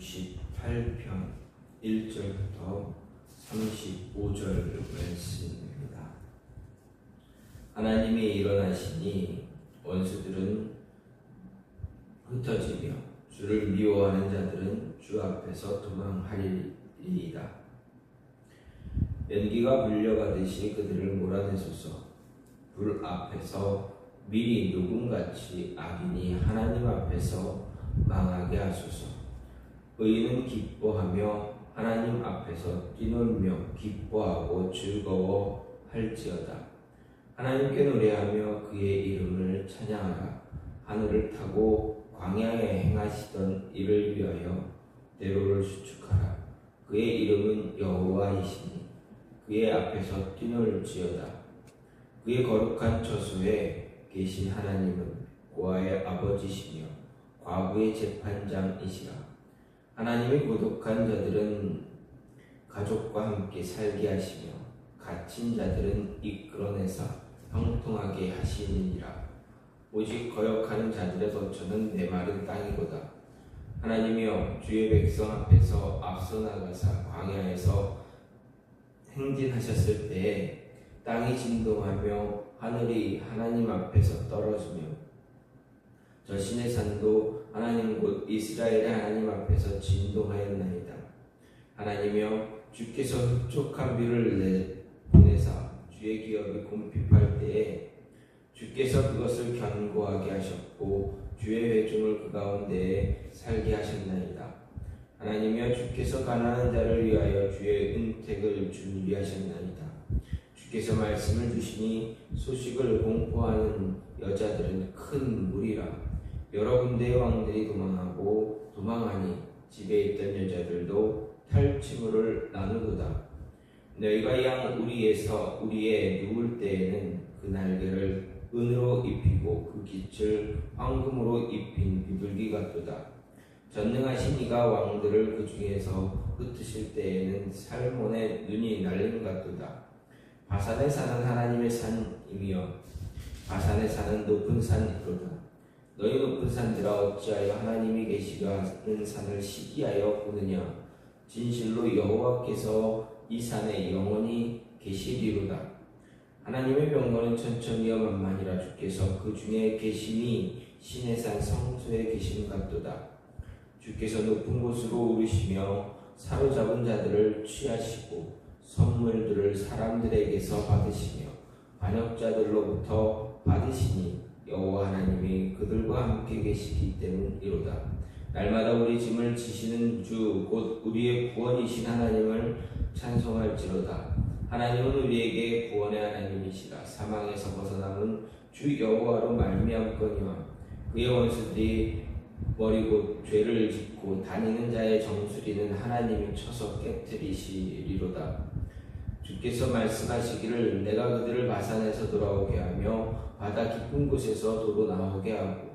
68편 1절부터 35절 말씀입니다. 하나님이 일어나시니 원수들은 흩어지며 주를 미워하는 자들은 주 앞에서 도망하리이다. 연기가 불려가듯이 그들을 몰아내소서. 불 앞에서 미리 녹음같이 악인이 하나님 앞에서 망하게 하소서. 의인은 기뻐하며 하나님 앞에서 뛰놀며 기뻐하고 즐거워할지어다. 하나님께 노래하며 그의 이름을 찬양하라. 하늘을 타고 광야에 행하시던 이를 위하여 대로를 수축하라. 그의 이름은 여호와이시니 그의 앞에서 뛰놀지어다. 그의 거룩한 처소에 계신 하나님은 고아의 아버지시며 과부의 재판장이시라. 하나님이 고독한 자들은 가족과 함께 살게 하시며 갇힌 자들은 이끌어내사 형통하게 하시느니라. 오직 거역하는 자들의 거처는 메마른 땅이로다. 하나님이여, 주의 백성 앞에서 앞서 나가사 광야에서 행진하셨을 때에 땅이 진동하며 하늘이 하나님 앞에서 떨어지며 저 신의 산도 하나님 곧 이스라엘의 하나님 앞에서 진동하였나이다. 하나님이여, 주께서 흡족한 비를 보내사 주의 기업이 곰핍할 때에 주께서 그것을 견고하게 하셨고 주의 회중을 그 가운데에 살게 하셨나이다. 하나님이여, 주께서 가난한 자를 위하여 주의 은택을 준비하셨나이다. 주께서 말씀을 주시니 소식을 공포하는 여자들은 큰 무리라. 여러 군데의 왕들이 도망하니 집에 있던 여자들도 탈취물을 나누도다. 너희가 양 우리에 누울 때에는 그 날개를 은으로 입히고 그 깃을 황금으로 입힌 비둘기 같도다. 전능하신 이가 왕들을 그 중에서 흩으실 때에는 살몬의 눈이 날림 같도다. 바산에 사는 하나님의 산이며 바산에 사는 높은 산이로다. 너희 높은 산들아, 어찌하여 하나님이 계시가는 산을 시기하여 보느냐. 진실로 여호와께서 이 산에 영원히 계시리로다. 하나님의 병거는 천천히여 만만이라. 주께서 그 중에 계심이 신의 산 성소에 계심 같도다. 주께서 높은 곳으로 오르시며 사로잡은 자들을 취하시고 선물들을 사람들에게서 받으시며 반역자들로부터 받으시니 여호와 하나님이 그들과 함께 계시기 때문이로다. 날마다 우리 짐을 지시는 주 곧 우리의 구원이신 하나님을 찬송할지로다. 하나님은 우리에게 구원의 하나님이시라. 사망에서 벗어남은 주 여호와로 말미암거니와 그의 원수들이 머리 곧 죄를 짓고 다니는 자의 정수리는 하나님이 쳐서 깨뜨리시리로다. 주께서 말씀하시기를 내가 그들을 바산에서 돌아오게 하며 바다 깊은 곳에서 도로 나오게 하고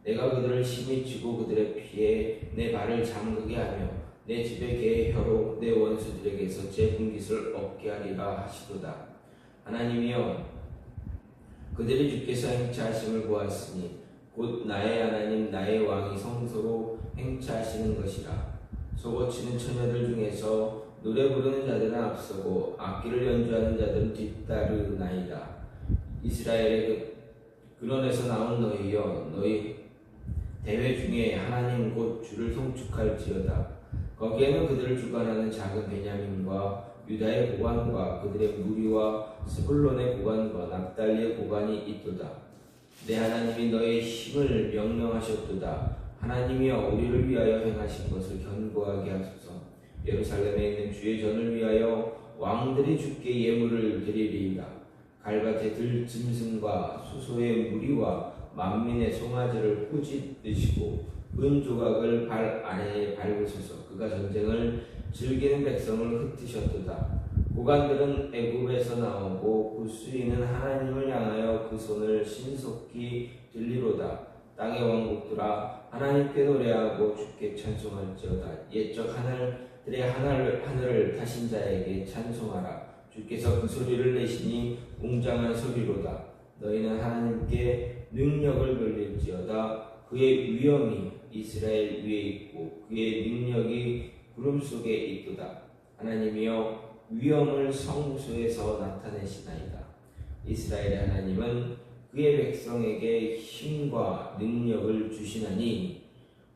내가 그들을 심히 치고 그들의 피에 내 발을 잠그게 하며 내 집에 개의 혀로 내 원수들에게서 제 분깃을 얻게 하리라 하시도다. 하나님이여, 그들이 주께서 행차하심을 보았으니 곧 나의 하나님 나의 왕이 성소로 행차하시는 것이라. 소고치는 처녀들 중에서 노래 부르는 자들은 앞서고 악기를 연주하는 자들은 뒤따르나이다. 이스라엘의 근원에서 나온 너희여, 너희 대회 중에 하나님 곧 주를 송축할지어다. 거기에는 그들을 주관하는 작은 베냐민과 유다의 고관과 그들의 무리와 스불론의 고관과 납달리의 고관이 있도다. 내 하나님이 너의 힘을 명령하셨도다. 하나님이여, 우리를 위하여 행하신 것을 견고하게 하소서. 예루살렘에 있는 주의 전을 위하여 왕들이 주께 예물을 드리리이다. 갈밭의 들짐승과 수소의 무리와 만민의 송아지를 꾸짖으시고 은 조각을 발 아래에 밟으소서. 그가 전쟁을 즐기는 백성을 흩으셨도다. 고관들은 애굽에서 나오고 구스인은 하나님을 향하여 그 손을 신속히 들리로다. 땅의 왕국들아, 하나님께 노래하고 주께 찬송할지어다. 옛적 하늘들의 하늘을 타신 자에게 찬송하라. 주께서 그 소리를 내시니 웅장한 소리로다. 너희는 하나님께 능력을 돌릴지어다. 그의 위엄이 이스라엘 위에 있고 그의 능력이 구름 속에 있도다. 하나님이여 위엄을 성소에서 나타내시나이다. 이스라엘의 하나님은 그의 백성에게 힘과 능력을 주시나니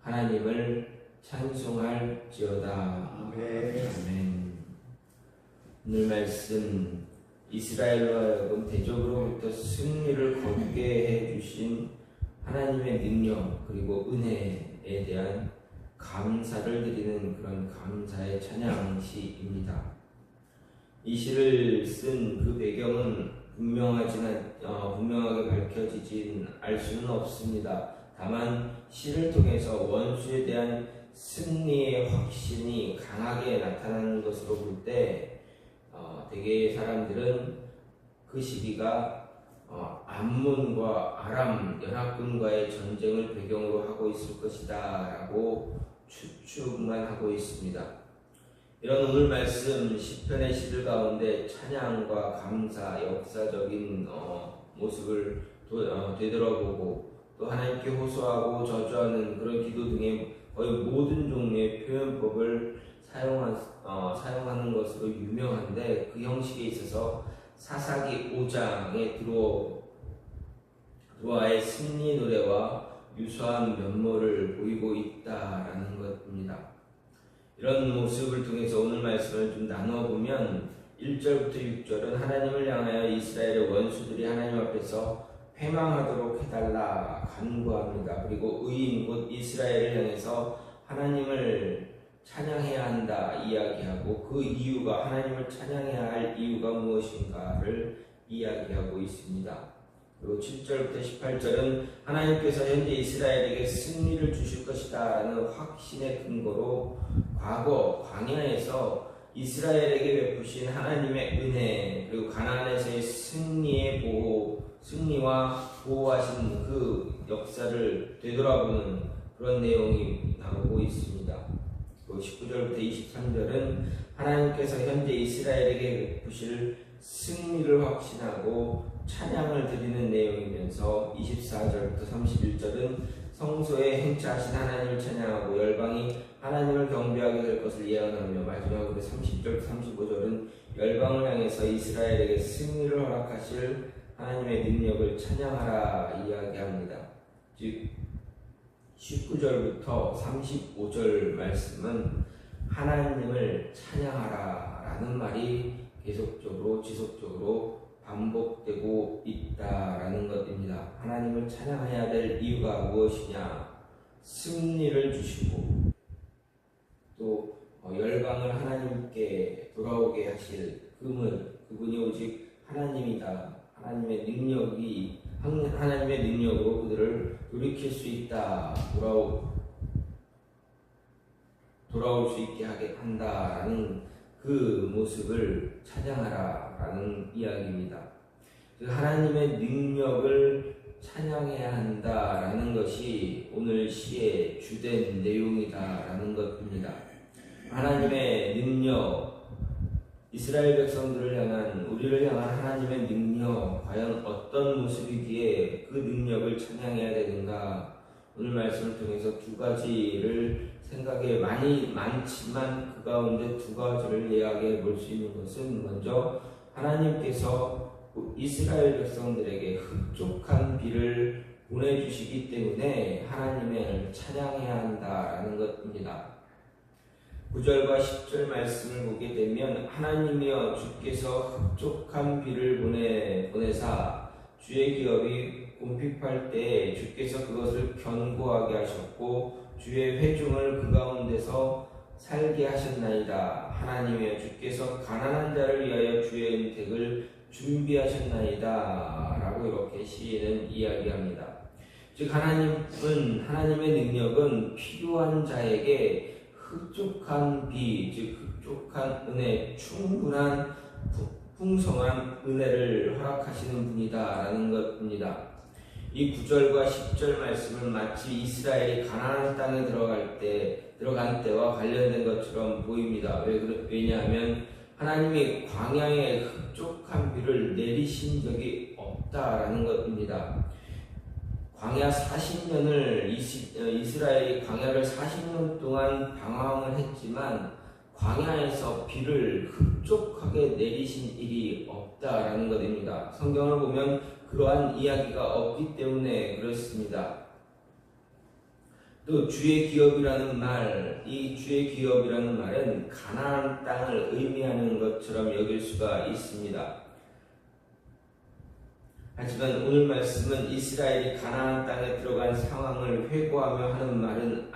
하나님을 찬송할지어다. 아멘. 오늘 말씀 이스라엘로 하여금 대적으로부터 승리를 거두게 해주신 하나님의 능력 그리고 은혜에 대한 감사를 드리는 그런 감사의 찬양시입니다. 이 시를 쓴 그 배경은 분명하게 밝혀지진 알 수는 없습니다. 다만 시를 통해서 원수에 대한 승리의 확신이 강하게 나타나는 것으로 볼 때 대개의 사람들은 그 시기가 암몬과 아람 연합군과의 전쟁을 배경으로 하고 있을 것이다 라고 추측만 하고 있습니다. 이런 오늘 말씀 시편의 시들 가운데 찬양과 감사, 역사적인 모습을 되돌아보고 또 하나님께 호소하고 저주하는 그런 기도 등의 거의 모든 종류의 표현법을 사용하는 것으로 유명한데 그 형식에 있어서 사사기 5장에 드로아의 승리 노래와 유사한 면모를 보이고 있다라는 것입니다. 이런 모습을 통해서 오늘 말씀을 좀 나눠보면 1절부터 6절은 하나님을 향하여 이스라엘의 원수들이 하나님 앞에서 회망하도록 해달라 간구합니다. 그리고 의인 곧 이스라엘을 향해서 하나님을 찬양해야 한다 이야기하고 그 이유가 하나님을 찬양해야 할 이유가 무엇인가를 이야기하고 있습니다. 그리고 7절부터 18절은 하나님께서 현재 이스라엘에게 승리를 주실 것이다 라는 확신의 근거로 과거 광야에서 이스라엘에게 베푸신 하나님의 은혜 그리고 가나안에서의 승리와 보호하신 그 역사를 되돌아보는 그런 내용이 나오고 있습니다. 그리고 19절부터 23절은 하나님께서 현재 이스라엘에게 베푸실 승리를 확신하고 찬양을 드리는 내용이면서 24절부터 31절은 성소에 행차하신 하나님을 찬양하고 열방이 하나님을 경배하게 될 것을 예언하며 마지막으로 30절부터 35절은 열방을 향해서 이스라엘에게 승리를 허락하실 하나님의 능력을 찬양하라 이야기합니다. 즉 19절부터 35절 말씀은 하나님을 찬양하라 라는 말이 계속적으로 지속적으로 반복되고 있다라는 것입니다. 하나님을 찬양해야 될 이유가 무엇이냐? 승리를 주시고 또 열방을 하나님께 돌아오게 하실 그분이 오직 하나님이다. 하나님의 능력으로 그들을 돌이킬 수 있다. 돌아올 수 있게 하게 한다라는 그 모습을 찬양하라라는 이야기입니다. 하나님의 능력을 찬양해야 한다라는 것이 오늘 시의 주된 내용이다라는 것입니다. 하나님의 능력, 이스라엘 백성들을 향한 우리를 향한 하나님의 능력 과연 어떤 모습이기에 그 능력을 찬양해야 되는가? 오늘 말씀을 통해서 두 가지를 생각에 많지만 그 가운데 두 가지를 이야기해 볼 수 있는 것은 먼저 하나님께서 이스라엘 백성들에게 흡족한 비를 보내주시기 때문에 하나님을 찬양해야 한다라는 것입니다. 9절과 10절 말씀을 보게 되면 하나님이여 주께서 흡족한 비를 보내사 주의 기업이 곰핍할 때 주께서 그것을 견고하게 하셨고 주의 회중을 그 가운데서 살게 하셨나이다. 하나님이여 주께서 가난한 자를 위하여 주의 은택을 준비하셨나이다 라고 이렇게 시인은 이야기합니다. 즉 하나님의 능력은 필요한 자에게 흡족한 비, 즉 흡족한 은혜, 충분한 풍성한 은혜를 허락하시는 분이다라는 것입니다. 이 9절과 10절 말씀은 마치 이스라엘이 가나안 땅에 들어간 때와 관련된 것처럼 보입니다. 왜냐하면 하나님이 광야에 흡족한 비를 내리신 적이 없다라는 것입니다. 광야 40년을 이스라엘이 광야를 40년 동안 방황을 했지만 광야에서 비를 흡족하게 내리신 일이 없다라는 것입니다. 성경을 보면 그러한 이야기가 없기 때문에 그렇습니다. 또 주의 기업이라는 말, 이 주의 기업이라는 말은 가나안 땅을 의미하는 것처럼 여길 수가 있습니다. 하지만 오늘 말씀은 이스라엘이 가나안 땅에 들어간 상황을 회고하며 하는 말은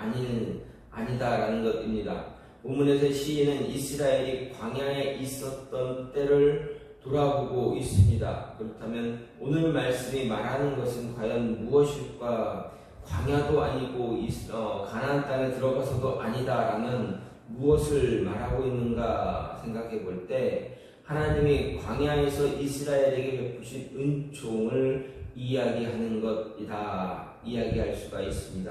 아니다라는 것입니다. 본문에서 시인은 이스라엘이 광야에 있었던 때를 돌아보고 있습니다. 그렇다면 오늘 말씀이 말하는 것은 과연 무엇일까? 광야도 아니고 가나안 땅에 들어가서도 아니다라는 무엇을 말하고 있는가 생각해 볼 때 하나님이 광야에서 이스라엘에게 베푸신 은총을 이야기하는 것이다 이야기할 수가 있습니다.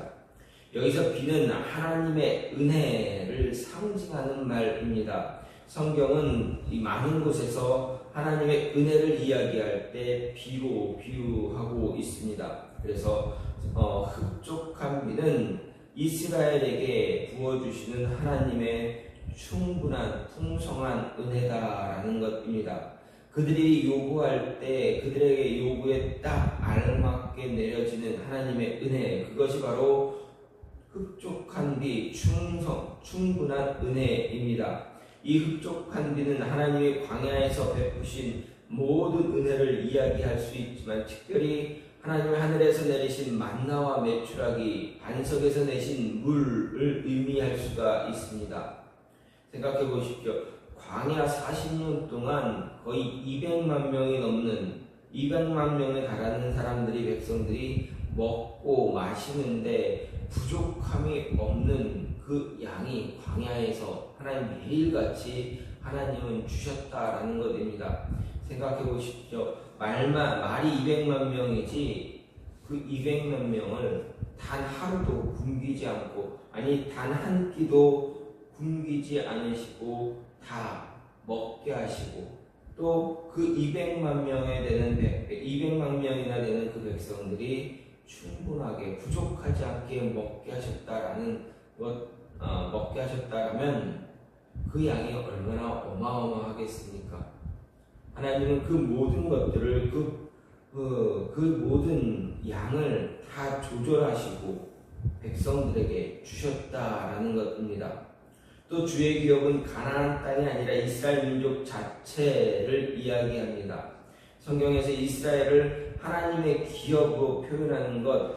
여기서 비는 하나님의 은혜를 상징하는 말입니다. 성경은 이 많은 곳에서 하나님의 은혜를 이야기할 때 비로 비유하고 있습니다. 그래서 흡족한 비는 이스라엘에게 부어주시는 하나님의 충분한 풍성한 은혜다라는 것입니다. 그들이 요구할 때 그들에게 요구에 딱 알맞게 내려지는 하나님의 은혜, 그것이 바로 흡족한 비, 충분한 은혜입니다. 이 흡족한 비는 하나님의 광야에서 베푸신 모든 은혜를 이야기할 수 있지만 특별히 하나님의 하늘에서 내리신 만나와 메추라기, 반석에서 내신 물을 의미할 수가 있습니다. 생각해 보십시오. 광야 40년 동안 거의 200만 명이 넘는 200만 명에 달하는 사람들이 백성들이 먹고 마시는데 부족함이 없는 그 양이 광야에서 하나님 매일같이 하나님은 주셨다라는 것입니다. 생각해 보십시오. 말이 200만 명이지 그 200만 명을 단 하루도 굶기지 않고 단 한 끼도 굶기지 않으시고 다 먹게 하시고 또 그 200만 명이나 되는 그 백성들이 충분하게 부족하지 않게 먹게 하셨다라면 그 양이 얼마나 어마어마하겠습니까? 하나님은 그 모든 것들을 그 모든 양을 다 조절하시고 백성들에게 주셨다라는 것입니다. 또 주의 기업은 가나안 땅이 아니라 이스라엘 민족 자체를 이야기합니다. 성경에서 이스라엘을 하나님의 기업으로 표현하는 것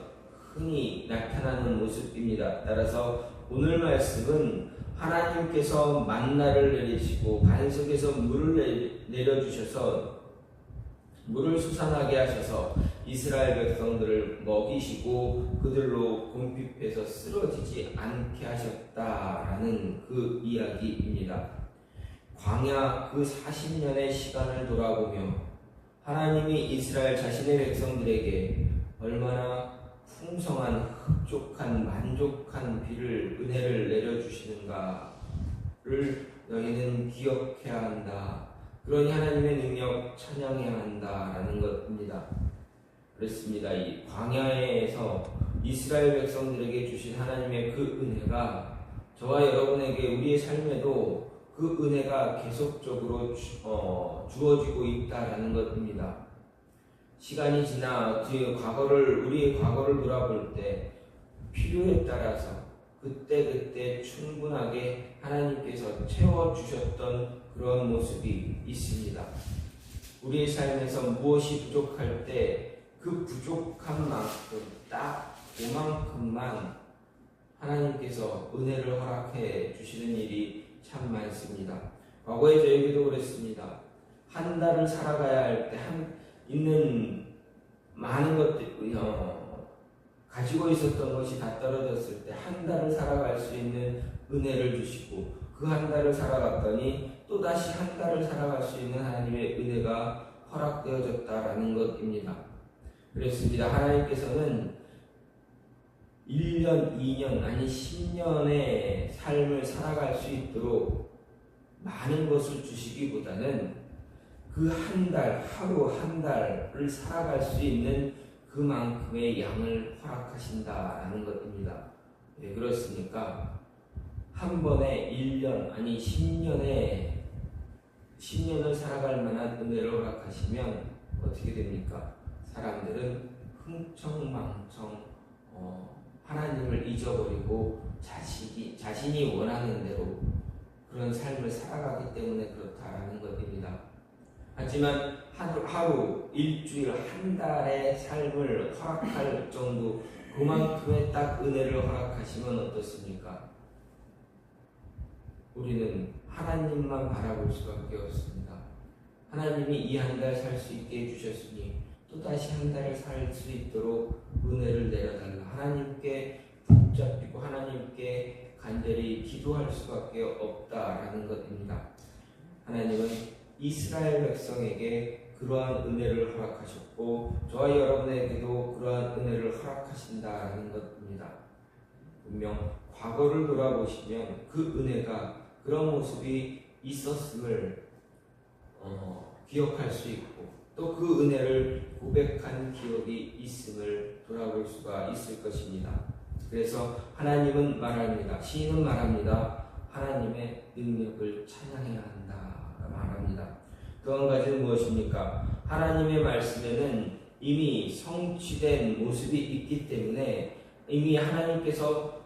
흔히 나타나는 모습입니다. 따라서 오늘 말씀은 하나님께서 만나를 내리시고 반석에서 물을 내려주셔서 물을 솟아나게 하셔서 이스라엘 백성들을 먹이시고 그들로 곰핍해서 쓰러지지 않게 하셨다라는 그 이야기입니다. 광야 그 40년의 시간을 돌아보며 하나님이 이스라엘 자신의 백성들에게 얼마나 풍성한 흡족한 만족한 은혜를 내려주시는가를 너희는 기억해야 한다. 그러니 하나님의 능력 찬양해야 한다라는 것입니다. 그렇습니다. 이 광야에서 이스라엘 백성들에게 주신 하나님의 그 은혜가 저와 여러분에게 우리의 삶에도 그 은혜가 계속적으로 주어지고 있다라는 것입니다. 시간이 지나 우리의 과거를 돌아볼 때 필요에 따라서 그때 충분하게 하나님께서 채워주셨던 그런 모습이 있습니다. 우리의 삶에서 무엇이 부족할 때 그 부족한 만큼 딱 그만큼만 하나님께서 은혜를 허락해 주시는 일이 참 많습니다. 과거에 저에게도 그랬습니다. 한 달을 살아가야 할 때 있는 많은 것들 가지고 있었던 것이 다 떨어졌을 때 한 달을 살아갈 수 있는 은혜를 주시고 그 한 달을 살아갔더니 또다시 한 달을 살아갈 수 있는 하나님의 은혜가 허락되어졌다라는 것입니다. 그렇습니다. 하나님께서는 1년, 2년, 10년의 삶을 살아갈 수 있도록 많은 것을 주시기보다는 그 한 달, 하루 한 달을 살아갈 수 있는 그만큼의 양을 허락하신다라는 것입니다. 왜 그렇습니까? 한 번에 1년 아니 10년을 살아갈 만한 은혜를 허락하시면 어떻게 됩니까? 사람들은 흥청망청 하나님을 잊어버리고 자신이 원하는 대로 그런 삶을 살아가기 때문에 그렇다라는 것입니다. 하지만 하루, 일주일, 한 달의 삶을 허락할 정도 그만큼의 딱 은혜를 허락하시면 어떻습니까? 우리는 하나님만 바라볼 수밖에 없습니다. 하나님이 이 한 달 살 수 있게 해주셨으니 또다시 한 달을 살 수 있도록 은혜를 내려달라. 하나님께 붙잡히고 하나님께 간절히 기도할 수밖에 없다라는 것입니다. 하나님은 이스라엘 백성에게 그러한 은혜를 허락하셨고 저와 여러분에게도 그러한 은혜를 허락하신다라는 것입니다. 분명 과거를 돌아보시면 그 은혜가 그런 모습이 있었음을 기억할 수 있고 또 그 은혜를 고백한 기억이 있음을 돌아볼 수가 있을 것입니다. 그래서 하나님은 말합니다. 시인은 말합니다. 하나님의 능력을 찬양해야 한다 말합니다. 또 한 가지는 무엇입니까? 하나님의 말씀에는 이미 성취된 모습이 있기 때문에 이미 하나님께서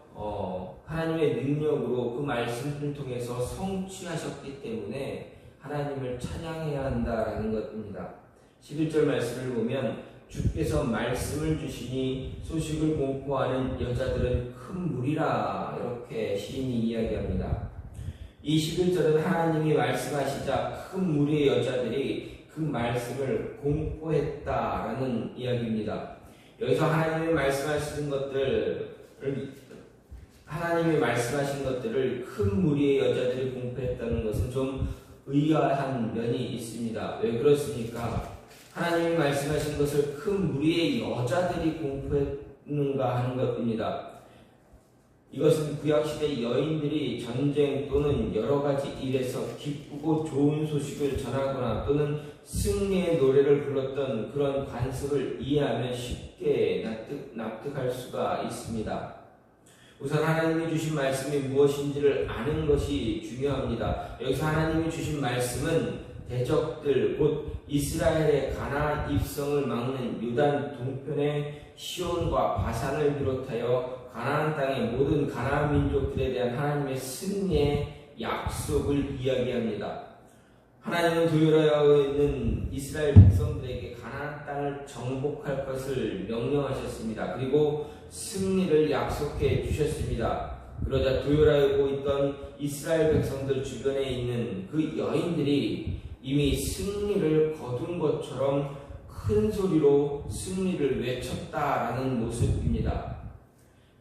하나님의 능력으로 그 말씀을 통해서 성취하셨기 때문에 하나님을 찬양해야 한다라는 것입니다. 11절 말씀을 보면 주께서 말씀을 주시니 소식을 공포하는 여자들은 큰 무리라 이렇게 시인이 이야기합니다. 이 11절은 하나님이 말씀하시자 큰 무리의 여자들이 그 말씀을 공포했다라는 이야기입니다. 여기서 하나님이 말씀하신 것들을 큰 무리의 여자들이 공포했다는 것은 좀 의아한 면이 있습니다. 왜 그렇습니까? 하나님이 말씀하신 것을 큰 무리의 여자들이 공포했는가 하는 것입니다. 이것은 구약시대 여인들이 전쟁 또는 여러가지 일에서 기쁘고 좋은 소식을 전하거나 또는 승리의 노래를 불렀던 그런 관습을 이해하면 쉽게 납득할 수가 있습니다. 우선 하나님이 주신 말씀이 무엇인지를 아는 것이 중요합니다. 여기서 하나님이 주신 말씀은 대적들 곧 이스라엘의 가나안 입성을 막는 요단 동편의 시온과 바산을 비롯하여 가나안 땅의 모든 가나안 민족들에 대한 하나님의 승리의 약속을 이야기합니다. 하나님은 도열하여 있는 이스라엘 백성들에게 가나안 땅을 정복할 것을 명령하셨습니다. 그리고 승리를 약속해 주셨습니다. 그러자 도열하고 있던 이스라엘 백성들 주변에 있는 그 여인들이 이미 승리를 거둔 것처럼 큰 소리로 승리를 외쳤다라는 모습입니다.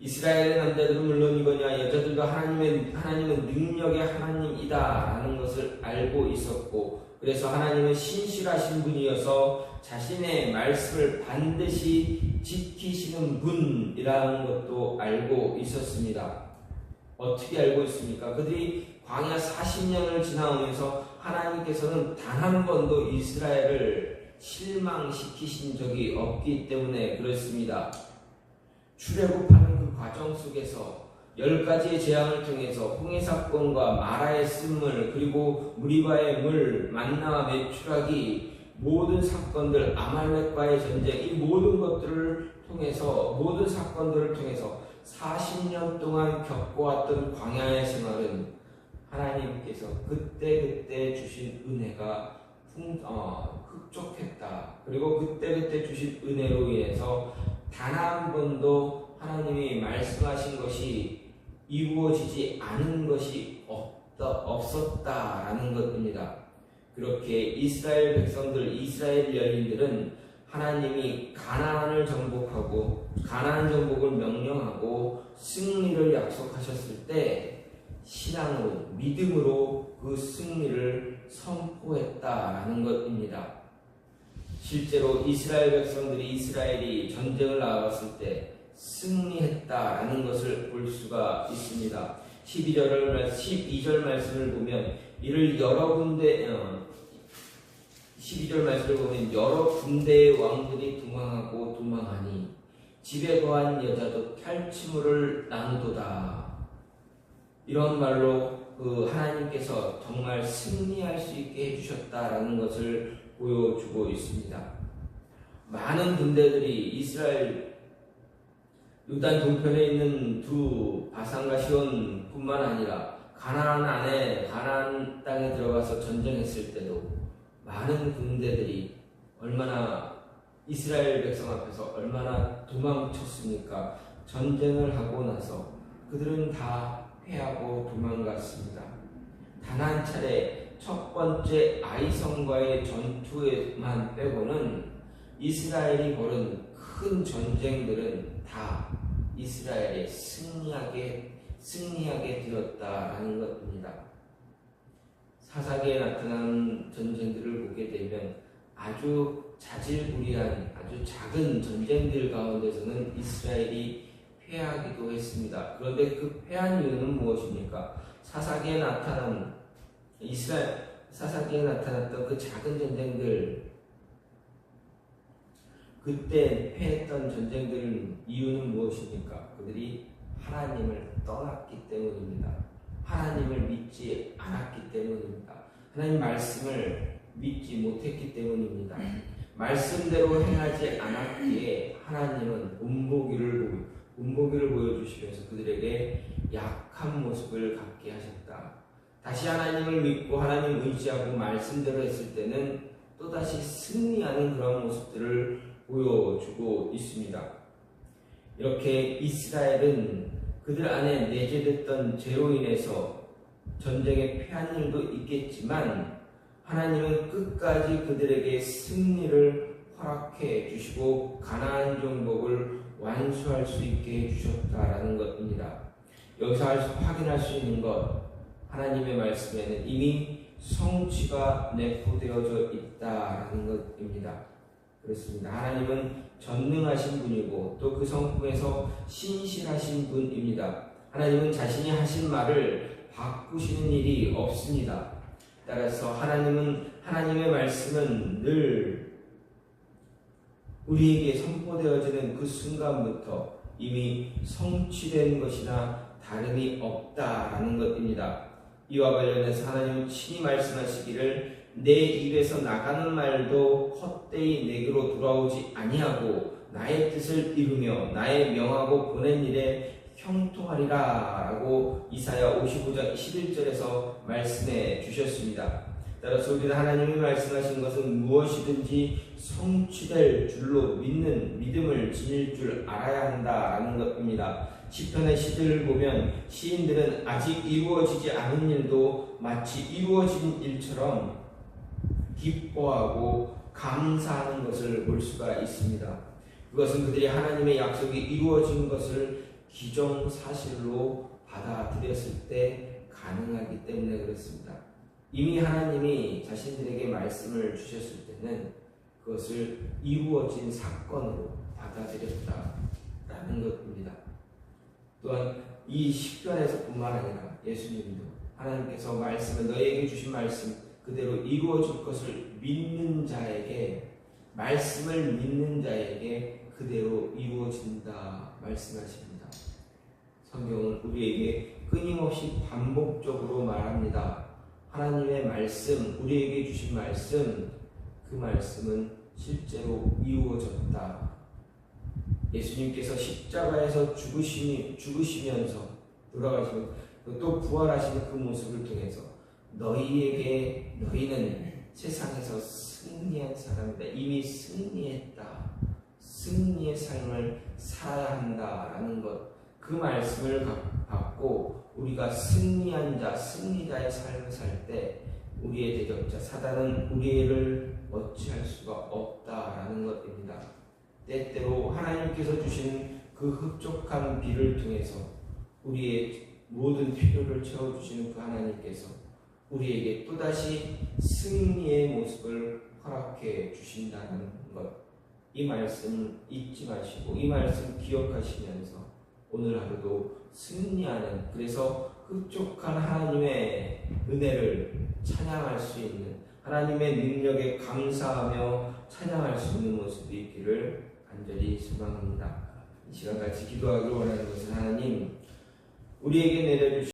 이스라엘의 남자들은 물론이거냐 여자들도 하나님은 능력의 하나님이다라는 것을 알고 있었고 그래서 하나님은 신실하신 분이어서 자신의 말씀을 반드시 지키시는 분이라는 것도 알고 있었습니다. 어떻게 알고 있습니까? 그들이 광야 40년을 지나오면서 하나님께서는 단 한 번도 이스라엘을 실망시키신 적이 없기 때문에 그렇습니다. 출애굽하는 그 과정 속에서 10가지의 재앙을 통해서 홍해 사건과 마라의 쓴물 그리고 무리바의 물, 만나와 메추라기 모든 사건들, 아말렉과의 전쟁 이 모든 것들을 통해서 모든 사건들을 통해서 40년 동안 겪어왔던 광야의 생활은 하나님께서 그때 주신 은혜가 흡족했다. 그리고 그때 주신 은혜로 인해서 단 한 번도 하나님이 말씀하신 것이 이루어지지 않은 것이 없었다라는 것입니다. 그렇게 이스라엘 백성들, 이스라엘 여인들은 하나님이 가나안을 정복하고 가나안 정복을 명령하고 승리를 약속하셨을 때 신앙으로 믿음으로 그 승리를 선포했다라는 것입니다. 실제로 이스라엘 백성들이 이스라엘이 전쟁을 나갔을 때 승리했다라는 것을 볼 수가 있습니다. 12절 말씀을 보면 이를 여러 군데 12절 말씀을 보면 여러 군대의 왕들이 도망하고 도망하니 집에 거한 여자도 탈취물을 나누도다. 이런 말로 하나님께서 정말 승리할 수 있게 해주셨다라는 것을 보여주고 있습니다. 많은 군대들이 이스라엘 요단 동편에 있는 두 바산과 시온 뿐만 아니라 가나안 땅에 들어가서 전쟁했을 때도 많은 군대들이 얼마나 이스라엘 백성 앞에서 얼마나 도망쳤습니까? 전쟁을 하고 나서 그들은 다 패하고 도망갔습니다. 단 한 차례 첫 번째 아이성과의 전투에만 빼고는 이스라엘이 벌인 큰 전쟁들은 다 이스라엘이 승리하게 되었다라는 것입니다. 사사기에 나타난 전쟁들을 보게 되면 아주 자질구레한 아주 작은 전쟁들 가운데서는 이스라엘이 패하기도 했습니다. 그런데 그 패한 이유는 무엇입니까? 사사기에 나타났던 그 작은 전쟁들, 그때 패했던 전쟁들 이유는 무엇입니까? 그들이 하나님을 떠났기 때문입니다. 하나님을 믿지 않았기 때문입니다. 하나님 말씀을 믿지 못했기 때문입니다. 말씀대로 행하지 않았기에 하나님은 본보기를 보여주시면서 그들에게 약한 모습을 갖게 하셨다. 다시 하나님을 믿고 하나님 의지하고 말씀대로 했을 때는 또다시 승리하는 그런 모습들을 보여주고 있습니다. 이렇게 이스라엘은 그들 안에 내재됐던 죄로 인해서 전쟁에 패한 일도 있겠지만 하나님은 끝까지 그들에게 승리를 허락해 주시고 가나안 정복을 완수할 수 있게 해주셨다라는 것입니다. 여기서 확인할 수 있는 것, 하나님의 말씀에는 이미 성취가 내포되어져 있다라는 것입니다. 그렇습니다. 하나님은 전능하신 분이고 또 그 성품에서 신실하신 분입니다. 하나님은 자신이 하신 말을 바꾸시는 일이 없습니다. 따라서 하나님의 말씀은 늘 우리에게 선포되어지는 그 순간부터 이미 성취된 것이나 다름이 없다라는 것입니다. 이와 관련해서 하나님은 친히 말씀하시기를 내 입에서 나가는 말도 헛되이 내게로 돌아오지 아니하고 나의 뜻을 이루며 나의 명하고 보낸 일에 형통하리라 라고 이사야 55장 11절에서 말씀해 주셨습니다. 따라서 우리는 하나님이 말씀하신 것은 무엇이든지 성취될 줄로 믿음을 지닐 줄 알아야 한다라는 것입니다. 시편의 시들을 보면 시인들은 아직 이루어지지 않은 일도 마치 이루어진 일처럼 기뻐하고 감사하는 것을 볼 수가 있습니다. 그것은 그들이 하나님의 약속이 이루어진 것을 기정사실로 받아들였을 때 가능하기 때문에 그렇습니다. 이미 하나님이 자신들에게 말씀을 주셨을 때는 그것을 이루어진 사건으로 받아들였다라는 것입니다. 또한 이 시편에서 뿐만 아니라 예수님도 하나님께서 너희에게 주신 말씀 그대로 이루어질 것을 믿는 자에게, 말씀을 믿는 자에게 그대로 이루어진다 말씀하십니다. 성경은 우리에게 끊임없이 반복적으로 말합니다. 하나님의 말씀, 우리에게 주신 말씀, 그 말씀은 실제로 이루어졌다. 예수님께서 십자가에서 죽으시면서 돌아가시고 또 부활하시는 그 모습을 통해서 너희는 세상에서 승리한 사람이다. 이미 승리했다. 승리의 삶을 살아야 한다라는 것, 그 말씀을 받고 우리가 승리한 자, 승리자의 삶을 살 때 우리의 대적자 사단은 우리를 어찌할 수가 없다라는 것입니다. 때때로 하나님께서 주시는 그 흡족한 비를 통해서 우리의 모든 필요를 채워주시는 그 하나님께서 우리에게 또다시 승리의 모습을 허락해 주신다는 것, 이 말씀 잊지 마시고 이 말씀 기억하시면서 오늘 하루도 승리하는, 그래서 흡족한 하나님의 은혜를 찬양할 수 있는, 하나님의 능력에 감사하며 찬양할 수 있는 모습이 있기를 간절히 소망합니다. 이 시간 같이 기도하기를 원하는 것은 하나님, 우리에게 내려주신